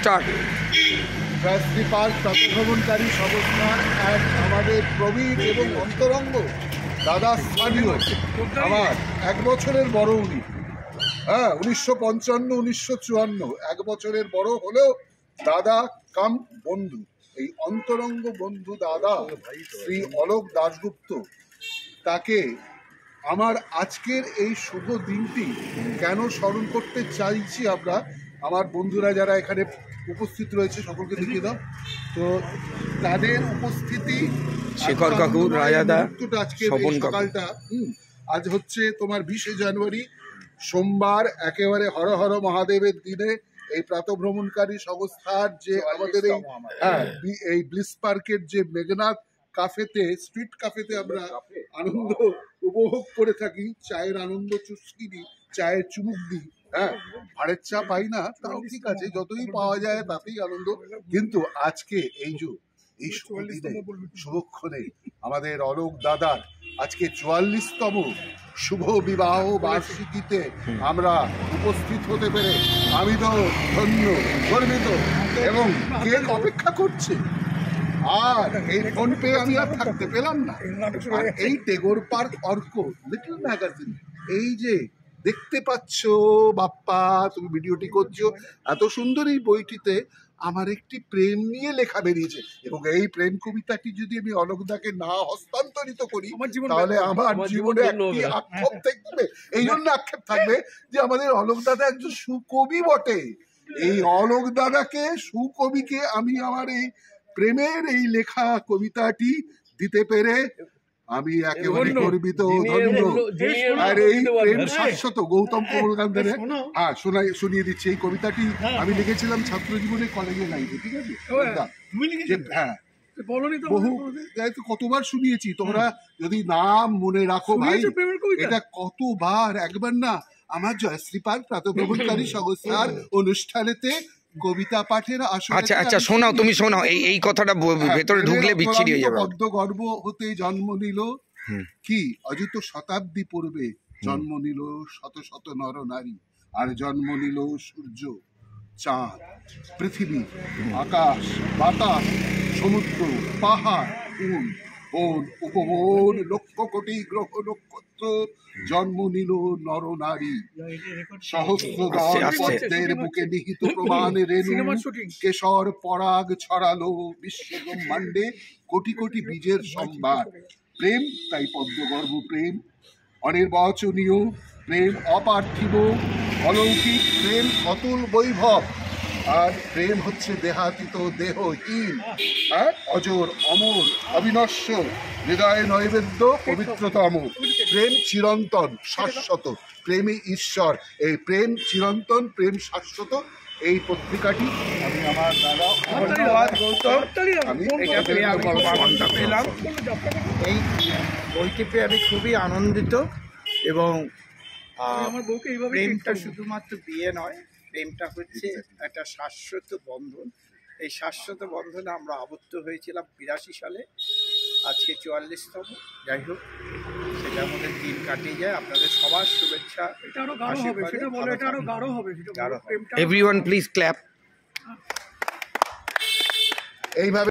Start. Jayashree park প্রাতঃভ্রমণকারী সংস্থার এক আমাদের প্রবীণ এবং অন্তরঙ্গ দাদা স্থানীয় আমার 1 বছরের বড় উনি, 1955-1954 1 বছরের বড় হলেও দাদা কাম বন্ধু, এই অন্তরঙ্গ বন্ধু দাদা শ্রী অলোক দাশগুপ্ত, তাকে আমার আজকের এই শুভ দিনটি কেন স্মরণ করতে চাইছি আমরা, আমার বন্ধুরা যারা এখানে উপস্থিত রয়েছে সকলকে দেখিয়ে দাও তো, তাদের উপস্থিতি শেখর কাকু, রাজাদা, আজকে সকালটা আজ হচ্ছে তোমার 20শে জানুয়ারি সোমবার, একেবারে হর হর মহাদেবের দিনে এই প্রাতঃভ্রমণকারী সংস্থার যে আমাদের এই ব্লিস পার্কের যে মেঘনাথ কাফেতে, স্ট্রিট কাফেতে আমরা আনন্দ উপভোগ করে থাকি, চায়ের আনন্দ চুস্কি দিই, চায়ের চুমুক দিই, ভাড়ের চা পাই না তাও ঠিক আছে, যতই পাওয়া যায় তাতেই আনন্দ। কিন্তু আজকে এই শুভক্ষণে আমাদের অলোক দাদার আজকে 44তম শুভ বিবাহ বার্ষিকীতে আমরা উপস্থিত হতে পেরে আমি তো ধন্য, গর্বিত, এবং কেক অপেক্ষা করছে। আর এই ফোন পে আমি আর থাকতে পেলাম না। আর এই টেগোর পার্ক অর্ক লিটল ম্যাগাজিন, এই যে দেখতে পাচ্ছ বাপ্পা, তুমি ভিডিওটি করছো, এত সুন্দর এই বইটিতে আমার একটি প্রেম নিয়ে লেখা বেরিয়েছে, এবং এই প্রেম কবিতাটি যদি আমি অলোকদাকে না হস্তান্তরিত করি তাহলে আমার জীবনে একটি আক্ষেপ থাকবে। এই জন্য আক্ষেপ থাকবে যে আমাদের অলোক দাদা একজন সুকবি বটে। এই অলোক দাদাকে, সুকবিকে আমি আমার এই প্রেমের এই লেখা কবিতাটি দিতে পেরে আমি একেবারে গর্বিত, ধন্য। আর এই প্রেম শাশ্বত, গৌতম কমলকান্তের শুনিয়ে দিচ্ছি। এই কবিতাটি আমি লিখেছিলাম ছাত্র জীবনে, কলেজে লাইফে, ঠিক আছে? হ্যাঁ, বহু কতবার শুনিয়েছি, তোমরা যদি নাম মনে রাখো ভাই, এটা কতবার, একবার না আমার জয়শ্রী পার্ক প্রাতঃভ্রমণকারী সংস্থার অনুষ্ঠানেতে কবিতা পাঠের আসলে। আচ্ছা আচ্ছা, শোনাও, তুমি শোনাও, এই কথাটা ভেতরে ঢুকলে বিচ্ছিরি হয়ে যাবে। পদ্ম গর্ভ হতে জন্ম নিল কি অযুত শতাব্দী পূর্বে, জন্ম নিল শত শত নর নারী, আর জন্ম নিল সূর্য, চাঁদ, পৃথিবী, আকাশ, বাতাস, সমুদ্র, পাহাড়, বন, উপবন, লক্ষ কোটি গ্রহ নক্ষত্র, জন্ম নিল নর নারী, সহস্র পদ্মের বুকে নিহিত প্রমাণের রেণু, কেশর পরাগ ছড়ালো বিশ্ব ব্রহ্মাণ্ডে, কোটি কোটি বীজের সম্ভার। প্রেম তাই পদ্মগর্ভ, প্রেম অনির্বচনীয়, প্রেম অপার্থিব, অলৌকিক, প্রেম অতুল বৈভব। আর প্রেম হচ্ছে দেহাতীত, দেহহীন, অজর, অমর, অবিনশ্বর, হৃদয়ে নৈবেদ্য, পবিত্রতম। প্রেম চিরন্তন, শাশ্বত, প্রেমই ঈশ্বর। এই প্রেম চিরন্তন, প্রেম শাশ্বত, এই পত্রিকাটি আমি আমার দাদা, ধন্যবাদ গৌতম, আমি পেলাম। এই বইটি পেয়ে আমি খুবই আনন্দিত, এবং প্রেমটা শুধুমাত্র বিয়ে নয়, প্রেমটা হচ্ছে একটা শাশ্বত বন্ধন। এই শাশ্বত বন্ধনে আমরা আবদ্ধ হয়েছিলাম 82 সালে, আজকে 44তম। যাই হোক, সেটা আমাদের দিন কাটিয়ে যায়। আপনাদের সবার শুভেচ্ছা। Everyone please clap. এইভাবে